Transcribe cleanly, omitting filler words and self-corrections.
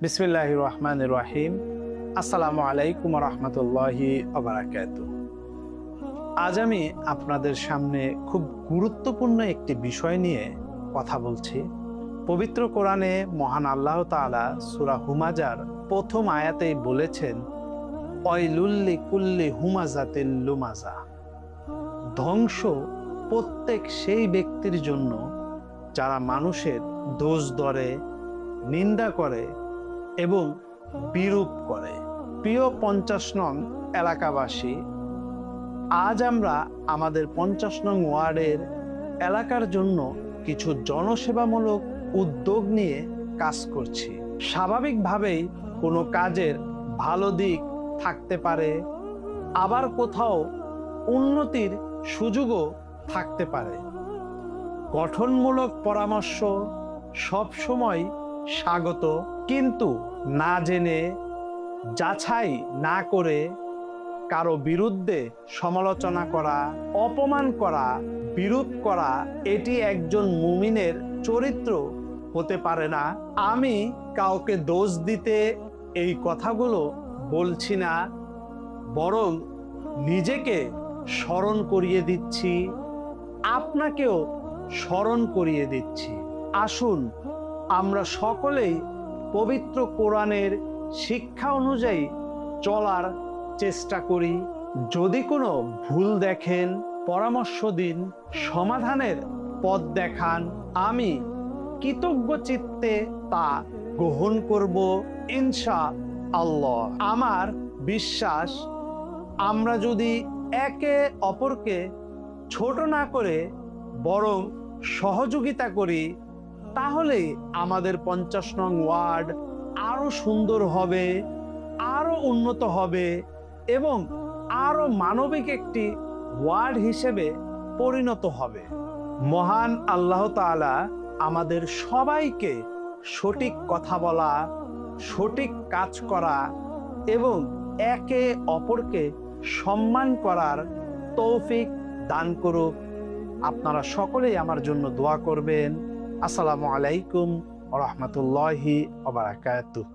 বিসমিল্লাহির রহমানির রহিম। আসসালামু আলাইকুম রহমতুল্লাহি ওবারাকাতুহু। আজ আমি আপনাদের সামনে খুব গুরুত্বপূর্ণ একটি বিষয় নিয়ে কথা বলছি। পবিত্র কোরআনে মহান আল্লাহ তাআলা সূরা হুমাজার প্রথম আয়াতেই বলেছেন, ওয়াইলুল কুল্লি হুমাজাতিল লুমাজা। ধ্বংস প্রত্যেক সেই ব্যক্তির জন্য যারা মানুষের দোষ ধরে, নিন্দা করে এবং বিরূপ করে। প্রিয় 50 নং এলাকাবাসী, আজ আমরা আমাদের 50 নং ওয়ার্ডের এলাকার জন্য কিছু জনসেবামূলক উদ্যোগ নিয়ে কাজ করছি। স্বাভাবিকভাবেই কোনো কাজের ভালো দিক থাকতে পারে, আবার কোথাও উন্নতির সুযোগও থাকতে পারে। গঠনমূলক পরামর্শ সবসময় স্বাগত, কিন্তু না জেনে, যাচাই না করে কারো বিরুদ্ধে সমালোচনা করা, অপমান করা, বিরূপ করা এটি একজন মুমিনের চরিত্র হতে পারে না। আমি কাউকে দোষ দিতে এই কথাগুলো বলছি না, বরং নিজেকে স্মরণ করিয়ে দিচ্ছি, আপনাকেও স্মরণ করিয়ে দিচ্ছি। আসুন আমরা সকলেই পবিত্র কোরআনের শিক্ষা অনুযায়ী চলার চেষ্টা করি। যদি কোনো ভুল দেখেন, পরামর্শ দিন, সমাধানের পথ দেখান। আমি কৃতজ্ঞ চিত্তে তা গ্রহণ করব ইনশাআল্লাহ। আমার বিশ্বাস, আমরা যদি একে অপরকে ছোট না করে বরং সহযোগিতা করি, তাহলে আমাদের 50 নং ওয়ার্ড আরো সুন্দর হবে, আরো উন্নত হবে এবং আরো মানবিক একটি ওয়ার্ড হিসেবে পরিণত হবে। মহান আল্লাহ তাআলা আমাদের সবাইকে সঠিক কথা বলা, সঠিক কাজ করা এবং একে অপরকে সম্মান করার তৌফিক দান করুক। আপনারা সকলেই আমার জন্য দোয়া করবেন। আসসালামু আলাইকুম ওয়া রাহমাতুল্লাহি ওয়া বারাকাতুহু।